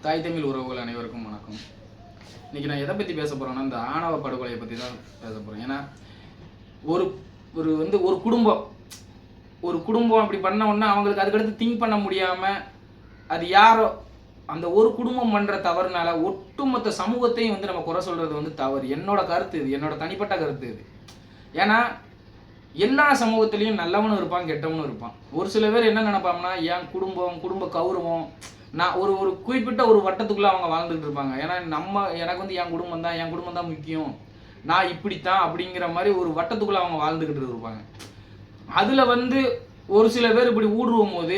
தாய் தமிழ் உறவுகள் அனைவருக்கும் வணக்கம். இன்றைக்கி நான் எதை பற்றி பேச போகிறேன்னா, இந்த ஆணவ படுகொலையை பற்றி தான் பேச போகிறேன். ஏன்னா ஒரு ஒரு குடும்பம் அப்படி பண்ண உடனே அவங்களுக்கு அதுக்கடுத்து திங்க் பண்ண முடியாமல் அது யாரோ அந்த ஒரு குடும்பம் பண்ணுற தவறுனால ஒட்டுமொத்த சமூகத்தையும் நம்ம குறை சொல்கிறது தவறு. என்னோட கருத்து இது, என்னோட தனிப்பட்ட கருத்து இது. ஏன்னா எல்லா சமூகத்திலையும் நல்லவனும் இருப்பான், கெட்டவனும் இருப்பான். ஒரு சில பேர் என்ன நினைப்பாங்கன்னா, என் குடும்ப கௌரவம், நான் ஒரு குறிப்பிட்ட ஒரு வட்டத்துக்குள்ளே அவங்க வாழ்ந்துட்டு இருப்பாங்க. ஏன்னா எனக்கு என் குடும்பம் தான் முக்கியம், நான் இப்படித்தான் அப்படிங்கிற மாதிரி ஒரு வட்டத்துக்குள்ளே அவங்க வாழ்ந்துக்கிட்டு இருப்பாங்க. அதில் ஒரு சில பேர் இப்படி ஊடுருவும் போது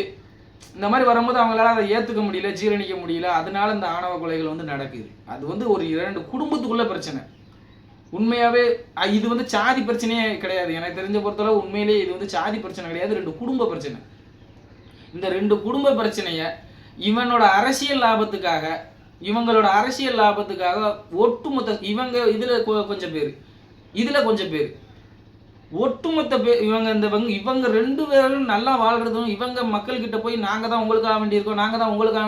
இந்த மாதிரி வரும்போது அவங்களால அதை ஏற்றுக்க முடியல, ஜீரணிக்க முடியல. அதனால இந்த ஆணவ கொலைகள் நடக்குது. அது ஒரு 2 குடும்பத்துக்குள்ள பிரச்சனை. உண்மையாகவே இது சாதி பிரச்சனையே கிடையாது. எனக்கு தெரிஞ்ச பொறுத்தளவு உண்மையிலேயே இது சாதி பிரச்சனை கிடையாது, 2 குடும்ப பிரச்சனை. இந்த 2 குடும்ப பிரச்சனையை இவங்களோட அரசியல் லாபத்துக்காக ஒட்டுமொத்த இதில் கொஞ்சம் பேர் ஒட்டுமொத்த பேர் இவங்க 2 பேரும் நல்லா வாழ்றதும், இவங்க மக்கள்கிட்ட போய் நாங்கள் தான் உங்களுக்காக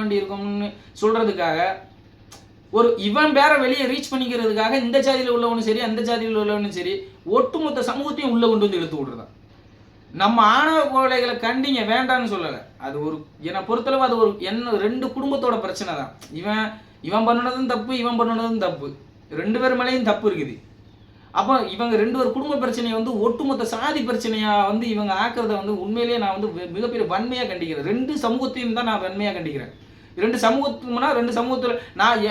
வேண்டியிருக்கோம்னு சொல்கிறதுக்காக இவன் பேரை வெளியே ரீச் பண்ணிக்கிறதுக்காக இந்த ஜாதியில் உள்ளவனும் சரி அந்த ஜாதியில் உள்ளவனும் சரி ஒட்டுமொத்த சமூகத்தையும் உள்ளே கொண்டு இழுத்து விடுறதான். நம்ம ஆணவ கொலைகளை கண்டிங்க, வேண்டான்னு சொல்லலை. அது என்னை பொறுத்தளவு அது 2 குடும்பத்தோட பிரச்சனை தான். இவன் பண்ணினதும் தப்பு, இவன் பண்ணினதும் தப்பு, 2 பேர் மேலேயும் தப்பு இருக்குது. அப்போ இவங்க 2 ஒரு குடும்ப பிரச்சனையை ஒட்டுமொத்த சாதி பிரச்சனையாக இவங்க ஆக்கிறத உண்மையிலேயே நான் மிகப்பெரிய வன்மையாக கண்டிக்கிறேன். 2 சமூகத்தையும் தான் நான் வன்மையாக கண்டிக்கிறேன். 2 சமூகத்தில் நான்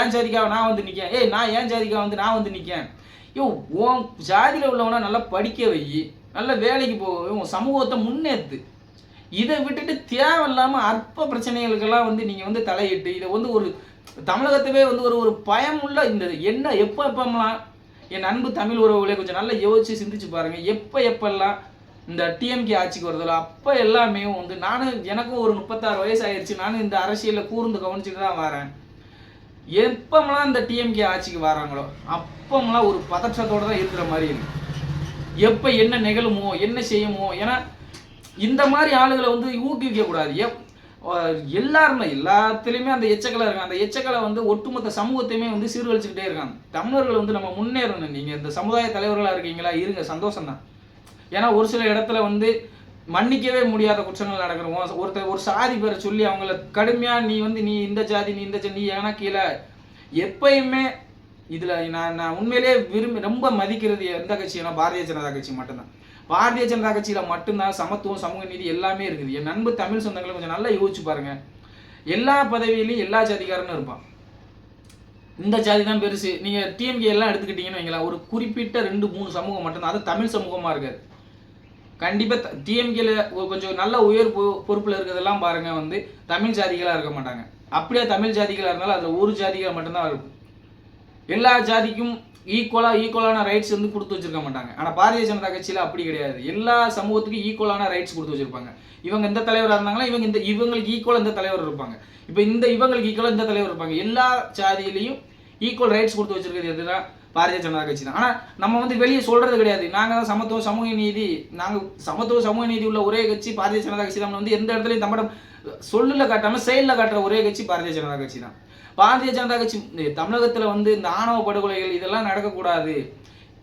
ஏன் ஜாதிக்காக நான் நிற்கேன், நான் ஏன் ஜாதிக்காக நான் நிற்கேன். உன் ஜாதியில் உள்ளவனா நல்லா படிக்க வை, நல்ல வேலைக்கு போக, உன் சமூகத்தை முன்னேற்று. இதை விட்டுட்டு தேவையில்லாமல் அற்ப பிரச்சனைகளுக்கெல்லாம் நீங்கள் தலையிட்டு இதை ஒரு தமிழகத்தவே ஒரு பயமுள்ள இந்த எப்பெல்லாம் என் அன்பு தமிழ் உறவுகளே கொஞ்சம் நல்லா யோசிச்சு சிந்திச்சு பாருங்கள். எப்பெல்லாம் இந்த டிஎம்கே ஆட்சிக்கு வருதில்ல, அப்போ எல்லாமே எனக்கும் ஒரு 36 வயசு ஆயிடுச்சு. நானும் இந்த அரசியலில் கூர்ந்து கவனிச்சுட்டு தான் வரேன். எப்பமெல்லாம் இந்த டிஎம்கே ஆட்சிக்கு வராங்களோ அப்பமெல்லாம் ஒரு பதற்றத்தோடு தான் இருக்கிற மாதிரி இருக்கு. எப்போ என்ன நிகழுமோ என்ன செய்யுமோ. ஏன்னா இந்த மாதிரி ஆளுகளை ஊக்குவிக்க கூடாது. எல்லாத்துலேயுமே அந்த எச்சக்கலை இருக்காங்க. அந்த எச்சக்கலை ஒட்டுமொத்த சமூகத்தையுமே சீர்கழிச்சுக்கிட்டே இருக்காங்க. தமிழர்கள் நம்ம முன்னேறணும். நீங்கள் இந்த சமுதாய தலைவர்களாக இருக்கீங்களா, இருங்க, சந்தோஷம்தான். ஏன்னா ஒரு சில இடத்துல மன்னிக்கவே முடியாத குற்றங்கள் நடக்கிறோம். ஒரு சாதி பேரை சொல்லி அவங்கள கடுமையாக நீ இந்த ஜாதி, நீ ஏன்னா கீழே எப்பயுமே இதில் நான் உண்மையிலே ரொம்ப மதிக்கிறது எந்த கட்சினா பாரதிய ஜனதா கட்சி மட்டும்தான். பாரதிய ஜனதா கட்சியில் மட்டும்தான் சமத்துவம், சமூக நீதி எல்லாமே இருக்குது. என் நண்பு தமிழ் சொந்தங்களை கொஞ்சம் நல்லா யோசிச்சு பாருங்க. எல்லா பதவியிலையும் எல்லா ஜாதிக்காரனும் இருப்பான். இந்த ஜாதி தான் பெருசு. நீங்கள் டிஎம்கே எல்லாம் எடுத்துக்கிட்டீங்கன்னு வைங்களா, ஒரு குறிப்பிட்ட 2-3 சமூகம் மட்டும்தான், அது தமிழ் சமூகமாக இருக்காது. கண்டிப்பாக டிஎம்கேல கொஞ்சம் நல்ல உயர் பொறுப்பில் இருக்கிறதெல்லாம் பாருங்கள் தமிழ் ஜாதிகளாக இருக்க மாட்டாங்க. அப்படியே தமிழ் ஜாதிகளாக இருந்தாலும் அதில் ஒரு ஜாதிகள் மட்டும்தான் இருக்கும். எல்லா ஜாதிக்கும் ஈக்குவலான ரைட்ஸ் கொடுத்து வச்சிருக்க மாட்டாங்க. ஆனால் பாரதிய ஜனதா கட்சியில் அப்படி கிடையாது. எல்லா சமூகத்துக்கும் ஈக்குவலான ரைட்ஸ் கொடுத்து வச்சிருப்பாங்க. இவங்க இந்த தலைவராக இருந்தாங்களா இவங்களுக்கு ஈக்குவலாக இந்த தலைவர் இருப்பாங்க. இப்போ இவங்களுக்கு ஈக்குவலாக இந்த தலைவர் இருப்பாங்க. எல்லா ஜாதியிலையும் ஈக்குவல் ரைட்ஸ் கொடுத்து வச்சிருக்கிறது எதுனா பாரதிய ஜனதா கட்சி தான். ஆனால் நம்ம வெளியே சொல்றது கிடையாது. நாங்கள் தான் சமத்துவ சமூக நீதி உள்ள ஒரே கட்சி பாரதிய ஜனதா கட்சி தான். எந்த இடத்துலையும் தமிழம் சொல்லில் காட்டாமல் செயலில் காட்டுற ஒரே கட்சி பாரதிய ஜனதா கட்சி தான். பாரதிய ஜனதா கட்சி தமிழகத்தில் இந்த ஆணவ படுகொலைகள் இதெல்லாம் நடக்கக்கூடாது,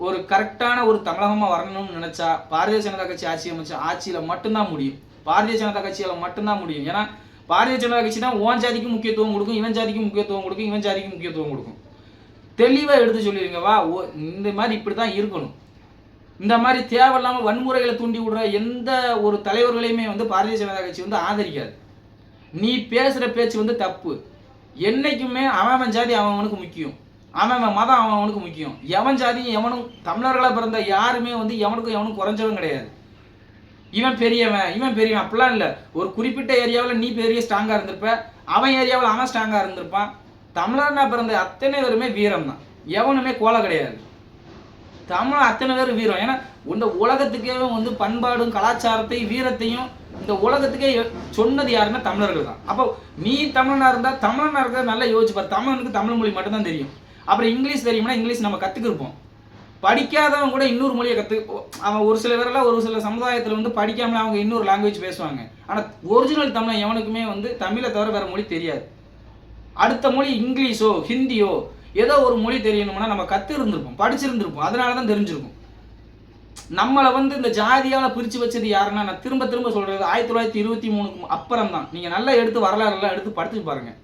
ஒரு கரெக்டான ஒரு தமிழகமாக வரணும்னு நினச்சா பாரதிய ஜனதா கட்சி ஆட்சியில் மட்டும்தான் முடியும். பாரதிய ஜனதா கட்சியால் மட்டும்தான் முடியும். ஏன்னா பாரதிய ஜனதா கட்சி தான் ஓன் ஜாதிக்கு முக்கியத்துவம் கொடுக்கும், இவன் ஜாதிக்கு முக்கியத்துவம் கொடுக்கும், இவன் ஜாதிக்கு முக்கியத்துவம் கொடுக்கும். தெளிவாக எடுத்து சொல்லிடுங்க, இந்த மாதிரி இப்படி தான் இருக்கணும். இந்த மாதிரி தேவையில்லாமல் வன்முறைகளை தூண்டி விடுற எந்த ஒரு தலைவர்களையுமே பாரதிய ஜனதா கட்சி ஆதரிக்காது. நீ பேசுகிற பேச்சு தப்பு. என்னைக்குமே அவன் ஜாதி அவனுக்கு முக்கியம், அவன் மதம் அவனுக்கு முக்கியம். எவன் ஜாதியும் எவனும் தமிழர்களாக பிறந்த யாருமே எவனுக்கும் குறைஞ்சவன் கிடையாது. இவன் பெரியவன் அப்படிலாம் இல்லை. ஒரு குறிப்பிட்ட ஏரியாவில் நீ பெரிய ஸ்ட்ராங்காக இருந்திருப்ப, அவன் ஏரியாவில் அவன் ஸ்ட்ராங்காக இருந்திருப்பான். தமிழனா பிறந்த அத்தனை பேருமே வீரம் தான், எவனுமே கோலை கிடையாது. தமிழ் அத்தனை பேர் வீரம். ஏன்னா இந்த உலகத்துக்கே பண்பாடும் கலாச்சாரத்தையும் வீரத்தையும் இந்த உலகத்துக்கே சொன்னது யாருன்னா தமிழர்கள் தான். அப்போ நீ தமிழனா இருக்கிறத நல்லா யோசிச்சுப்பார். தமிழனுக்கு தமிழ் மொழி மட்டும்தான் தெரியும். அப்புறம் இங்கிலீஷ் தெரியும்னா இங்கிலீஷ் நம்ம கற்றுக்கிருப்போம். படிக்காதவன் கூட இன்னொரு மொழியை அவன் ஒரு சில பேரெல்லாம் ஒரு சில சமுதாயத்தில் படிக்காமல் அவங்க இன்னொரு லாங்குவேஜ் பேசுவாங்க. ஆனால் ஒரிஜினல் தமிழன் எவனுக்குமே தமிழை தவிர வேறு மொழி தெரியாது. அடுத்த மொழி இங்கிலீஷோ ஹிந்தியோ ஏதோ ஒரு மொழி தெரியணும்னா நம்ம இருந்திருப்போம், படிச்சிருந்திருப்போம், அதனால தான் தெரிஞ்சிருக்கும். நம்மளை வந்து இந்த ஜாதியால் பிரித்து வச்சது யாருன்னா, நான் திரும்ப திரும்ப சொல்கிறது 1923 அப்புறம் தான். நீங்கள் நல்லா எடுத்து வரலாறுலாம் எடுத்து படித்து பாருங்கள்.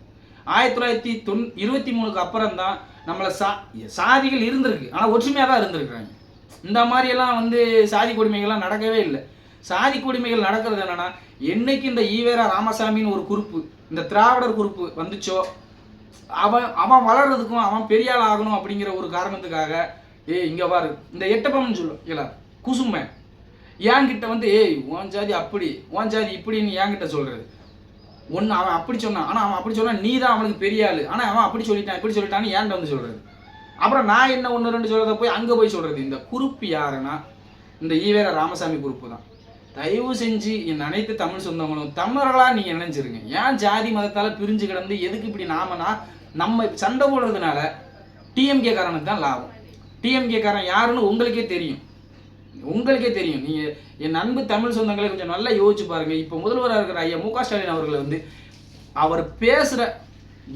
1923 அப்புறம் தான் நம்மளை சாதிகள் இருந்திருக்கு, ஆனால் ஒற்றுமையாக தான் இருந்திருக்கிறாங்க. இந்த மாதிரியெல்லாம் வந்து சாதி கொடுமைகள்லாம் நடக்கவே இல்லை. சாதி கொடுமைகள் நடக்கிறது என்னென்னா, என்னைக்கு இந்த ஈவேரா ராமசாமின்னு ஒரு குரூப்பு, இந்த திராவிடர் குரூப்பு வந்துச்சோ, அவன் வளர்றதுக்கும் அவன் பெரிய ஆள் ஆகணும் அப்படிங்கிற ஒரு காரணத்துக்காக, இங்கே பாரு இந்த எட்டப்பம்னு சொல்லும் எல்லாரும் குசுமை என்கிட்ட வந்து உன் ஜாதி அப்படி உன் ஜாதி இப்படின்னு என்கிட்ட சொல்கிறது. ஒன்று அவன் அப்படி சொன்னான், ஆனால் அவன் அப்படி சொன்னான், நீ தான் அவனுக்கு பெரிய ஆள், ஆனால் அவன் அப்படி சொல்லிட்டான் இப்படி சொல்லிட்டான்னு ஏன்ட்ட வந்து சொல்கிறது. அப்புறம் நான் என்ன 1 2 சொல்கிறத போய் அங்கே போய் சொல்கிறது. இந்த குரூப் யாருன்னா இந்த ஈவேரா ராமசாமி குரூப்பு தான். தயவு செஞ்சு என் அனைத்து தமிழ் சொந்தங்களும் தமிழர்களாக நீங்கள் நினைச்சிருங்க. ஏன் ஜாதி மதத்தால் பிரிஞ்சு கிடந்து எதுக்கு இப்படி நம்ம சண்டை போடுறதுனால டிஎம்கே காரனுக்கு தான் லாபம். டிஎம்கே காரன் யாருன்னு உங்களுக்கே தெரியும். நீங்கள் என் அன்பு தமிழ் சொந்தங்களை கொஞ்சம் நல்லா யோசிச்சு பாருங்கள். இப்போ முதல்வராக இருக்கிற ஐயா மு க ஸ்டாலின் அவர்களை வந்து அவர் பேசுகிற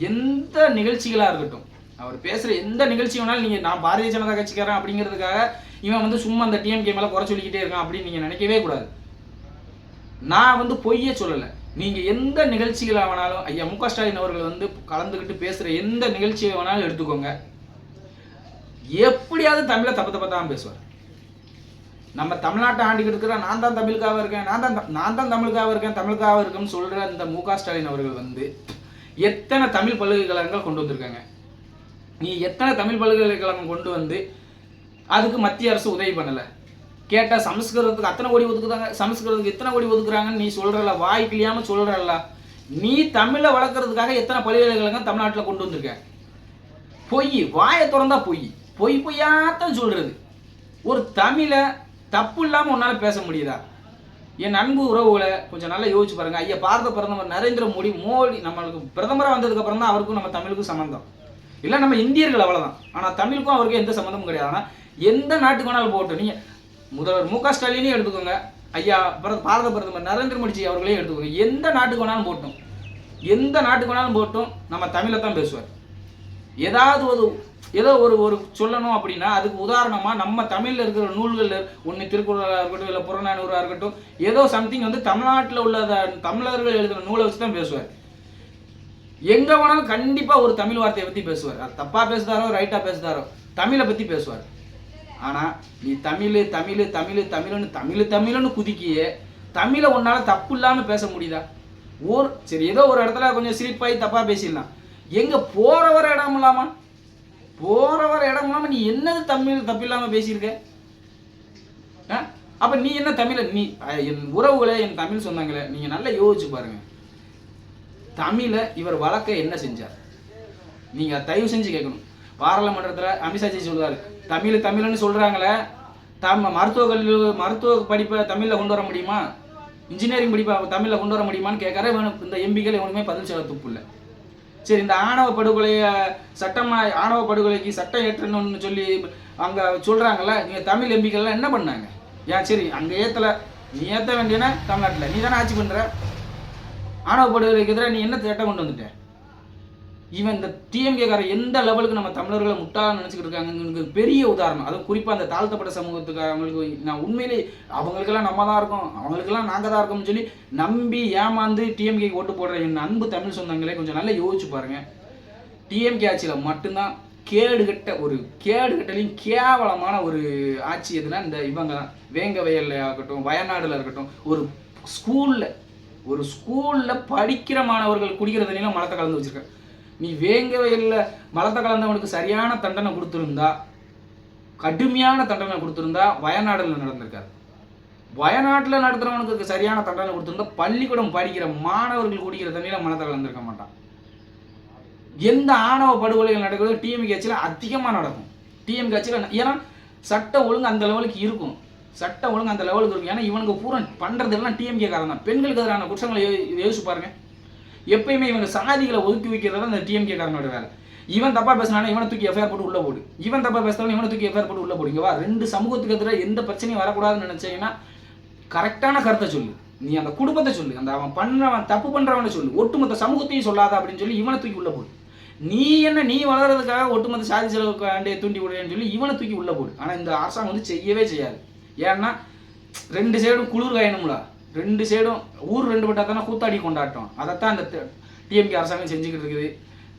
எந்த நிகழ்ச்சிகளாக இருக்கட்டும், அவர் பேசுகிற எந்த நிகழ்ச்சி வேணாலும் நீங்கள் நான் பாரதிய ஜனதா கட்சிக்காரன் அப்படிங்கிறதுக்காக இவன் வந்து சும்மா அந்த டிஎம்கே மேலே குறை சொல்லிக்கிட்டே இருக்கான் அப்படின்னு நீங்கள் நினைக்கவே கூடாது. நான் வந்து பொய்யே சொல்லலை. நீங்கள் எந்த நிகழ்ச்சிகளை வேணாலும் ஐயா மு க ஸ்டாலின் அவர்கள் வந்து கலந்துக்கிட்டு பேசுகிற எந்த நிகழ்ச்சியை வேணாலும் எடுத்துக்கோங்க, எப்படியாவது தமிழை தப்பு பேசுவார். நம்ம தமிழ்நாட்டை ஆண்டிக்கிட்டு இருக்கிற நான் தான் தமிழுக்காக இருக்கேன், நான் தான் தமிழுக்காக இருக்கேன்னு சொல்கிற இந்த மு க ஸ்டாலின் அவர்கள் வந்து எத்தனை தமிழ் பல்கலைக்கழகங்கள் கொண்டு வந்திருக்காங்க. நீ எத்தனை தமிழ் பல்கலைக்கழகம் கொண்டு வந்து அதுக்கு மத்திய அரசு உதவி பண்ணலை? கேட்டால் சமஸ்கிருதத்துக்கு அத்தனை கோடி ஒதுக்குறாங்க, சமஸ்கிருதத்துக்கு எத்தனை கோடி ஒதுக்குறாங்கன்னு நீ சொல்கிறல்ல, வாய்க்கிலியாமல் சொல்கிறல்ல. நீ தமிழை வளர்க்குறதுக்காக எத்தனை பல்கலைக்கழகம் தமிழ்நாட்டில் கொண்டு வந்திருக்க? பொய், வாயை திறந்தா பொய்யாத்தான் சொல்கிறது. ஒரு தமிழை தப்பு இல்லாமல் உன்னால் பேச முடியுதா? என் அன்பு உறவுகளை கொஞ்சம் நல்லா யோசிச்சு பாருங்கள். ஐயா பாரத பிரதமர் நரேந்திர மோடி நம்மளுக்கு பிரதமராக வந்ததுக்கப்புறம் தான் அவருக்கும் நம்ம தமிழுக்கும் சம்மந்தம் இல்லை. நம்ம இந்தியர்கள் அவ்வளோதான், ஆனால் தமிழுக்கும் அவருக்கும் எந்த சம்மந்தமும் கிடையாது. ஆனால் எந்த நாட்டுக்கு வேணாலும் போகட்டும், நீங்கள் முதல்வர் மு க ஸ்டாலினே எடுத்துக்கோங்க, ஐயா பாரத பிரதமர் நரேந்திர மோடிஜி அவர்களையும் எடுத்துக்கோங்க, எந்த நாட்டுக்கு வேணாலும் போகட்டும் நம்ம தமிழை தான் பேசுவார். ஏதோ ஒரு சொல்லணும் அப்படின்னா அதுக்கு உதாரணமாக நம்ம தமிழில் இருக்கிற நூல்கள் ஒன்று திருக்குறளாக இருக்கட்டும், இல்லை புறநானூறாக இருக்கட்டும், ஏதோ சம்திங் வந்து தமிழ்நாட்டில் உள்ள தமிழர்கள் எழுதுகிற நூலை வச்சு தான் பேசுவார். எங்கே வேணாலும் கண்டிப்பாக ஒரு தமிழ் வார்த்தையை பற்றி பேசுவார். அது தப்பாக பேசுதாரோ ரைட்டாக பேசுதாரோ தமிழை பற்றி பேசுவார். ஆனால் நீ தமிழ்னு குதிக்கியே, தமிழை ஒன்றால் தப்பு இல்லாமல் பேச முடியுதா? சரி ஏதோ ஒரு இடத்துல கொஞ்சம் சிரிப்பாகி தப்பாக பேசிடலாம். எங்கே போகிற வர இடம் இல்லாமல் நீ என்னது தமிழ் தப்பு இல்லாமல் பேசியிருக்க? அப்போ நீ என்ன தமிழை என் உறவுகளை என் தமிழ் சொந்தங்களை நீங்கள் நல்லா யோசிச்சு பாருங்கள். தமிழை இவர் வளர்க்க என்ன செஞ்சார்? நீங்கள் தயவு செஞ்சு கேட்கணும். பாராளுமன்றத்தில் அமித்ஷாஜி சொல்லுவார், தமிழ்னு சொல்கிறாங்களே, மருத்துவ படிப்பை தமிழில் கொண்டு வர முடியுமா, இன்ஜினியரிங் படிப்பை தமிழில் கொண்டு வர முடியுமான்னு கேட்கற இந்த எம்பிக்கள் எவனுமே பதில் சொல்ல துப்பு இல்லை. சரி இந்த ஆணவ படுகொலைக்கு சட்டம் ஏற்றணும்னு சொல்லி அங்கே சொல்கிறாங்கல்ல, நீங்கள் தமிழ் எம்பிக்கள்லாம் என்ன பண்ணாங்க? சரி அங்கே ஏற்றலை, நீ ஏற்ற வேண்டியனா தமிழ்நாட்டில் நீ தானே ஆட்சி பண்ணுற, ஆணவ படுகொலைக்கு எதிராக நீ என்ன சட்டம் கொண்டு வந்துட்ட? இவன் இந்த டிஎம்கேக்காரர் எந்த லெவலுக்கு நம்ம தமிழர்களை முட்டாள நினச்சிக்கிட்டு இருக்காங்க பெரிய உதாரணம். அதுவும் குறிப்பாக அந்த தாழ்த்தப்பட்ட சமூகத்துக்கு அவங்களுக்கு நான் உண்மையிலே அவங்களுக்கெல்லாம் நம்ம தான் இருக்கோம், அவங்களுக்கெல்லாம் நாங்கள் தான் இருக்கோம்னு சொல்லி நம்பி ஏமாந்து டிஎம்கேக்கு ஓட்டு போடுற என் அன்பு தமிழ் சொந்தங்களே கொஞ்சம் நல்லா யோசிச்சு பாருங்கள். டிஎம்கே ஆட்சியில் மட்டும்தான் கேடுகட்டலையும் கேவலமான ஒரு ஆட்சி எதுனா இந்த இவங்க தான். வேங்க வயலில் ஆகட்டும், வயநாடில் இருக்கட்டும், ஒரு ஸ்கூலில் படிக்கிற மாணவர்கள் குடிக்கிற தண்ணியில் மலத்தை கலந்து வச்சுருக்கேன். நீ வேங்க வயலில் மலத்தை கலந்தவனுக்கு சரியான தண்டனை கொடுத்துருந்தா, கடுமையான தண்டனை கொடுத்துருந்தா வயநாடில் நடந்திருக்காரு. வயநாட்டில் நடத்துகிறவனுக்கு சரியான தண்டனை கொடுத்துருந்தா பள்ளிக்கூடம் படிக்கிற மாணவர்கள் குடிக்கிற தண்ணியில் மலத்தை கலந்துருக்க மாட்டான். எந்த ஆணவ படுகொலைகள் நடக்கிறது டிஎம்கே ஆட்சியில் அதிகமாக நடக்கும். டிஎம்கே ஆட்சியில் ஏன்னா சட்ட ஒழுங்கு அந்த லெவலுக்கு இருக்கும். ஏன்னா இவனுக்கு பூரா பண்ணுறதெல்லாம் டிஎம்கே காரன் தான். பெண்களுக்கு எதிரான குற்றங்களை யோசிச்சு பாருங்க. எப்பயுமே இவங்க சாதிகளை ஒதுக்கி வைக்கிறது தான் இந்த டிஎம்கே காரனோட வேலை. இவன் தப்பாக பேசினாலும் இவனை தூக்கி எஃப்ஐஆர் போட்டு உள்ளே போடு, இவன் தப்பாக பேசினாலும் இவனை தூக்கி எஃப்ஐஆர் போட்டு உள்ளே போடுங்க. வா, ரெண்டு சமூகத்துக்கு எதிராக எந்த பிரச்சனையும் வரக்கூடாதுன்னு நினச்சிங்கன்னா கரெக்டான கருத்தை சொல்லு. நீ அந்த குடும்பத்தை சொல்லு, அந்த அவன் தப்பு பண்ணுறவனை சொல்லு, ஒட்டுமொத்த சமூகத்தையும் சொல்லாத அப்படின்னு சொல்லி இவனை தூக்கி உள்ளே போடு. நீ என்ன நீ வளர்றதுக்காக ஒட்டுமொத்த சாதி செலவுக்காண்டே தூண்டி விடுறேன்னு சொல்லி இவனை தூக்கி உள்ளே போடு. ஆனால் இந்த அரசாங்கம் வந்து செய்யவே செய்யாது. ஏன்னா 2 சைடும் குளிர் காயணும்ல, 2 சைடும் ஊர் 2 பட்டா தானே கூத்தாடி கொண்டாட்டம். அதைத்தான் இந்த டிஎம்கே அரசாங்கம் செஞ்சுக்கிட்டு இருக்குது.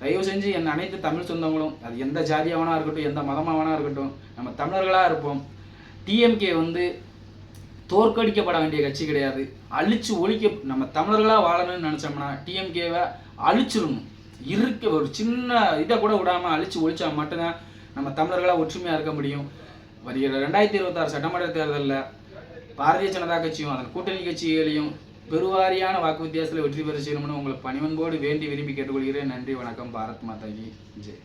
தயவு செஞ்சு என் அனைத்து தமிழ் சொந்தங்களும், அது எந்த ஜாதியாவனா இருக்கட்டும், எந்த மதமாவனா இருக்கட்டும், நம்ம தமிழர்களாக இருப்போம். டிஎம்கே வந்து தோற்கடிக்கப்பட வேண்டிய கட்சி கிடையாது. அழிச்சு ஒழிக்க நம்ம தமிழர்களாக வாழணும்னு நினச்சோம்னா டிஎம்கேவை அழிச்சிடணும். ஒரு சின்ன இதை கூட விடாமல் அழிச்சு ஒழிச்சா மட்டும்தான் நம்ம தமிழர்களாக ஒற்றுமையாக இருக்க முடியும். வருகிற 2026 சட்டமன்ற தேர்தலில் பாரதிய ஜனதா கட்சியும் அதன் கூட்டணி கட்சிகளையும் பெருவாரியான வாக்கு வித்தியாசத்தில் வெற்றி பெற செய்யணும்னு உங்களை பணிவன்போடு வேண்டி விரும்பி கேட்டுக்கொள்கிறேன். நன்றி, வணக்கம். பாரத் மாதா கி ஜெய்.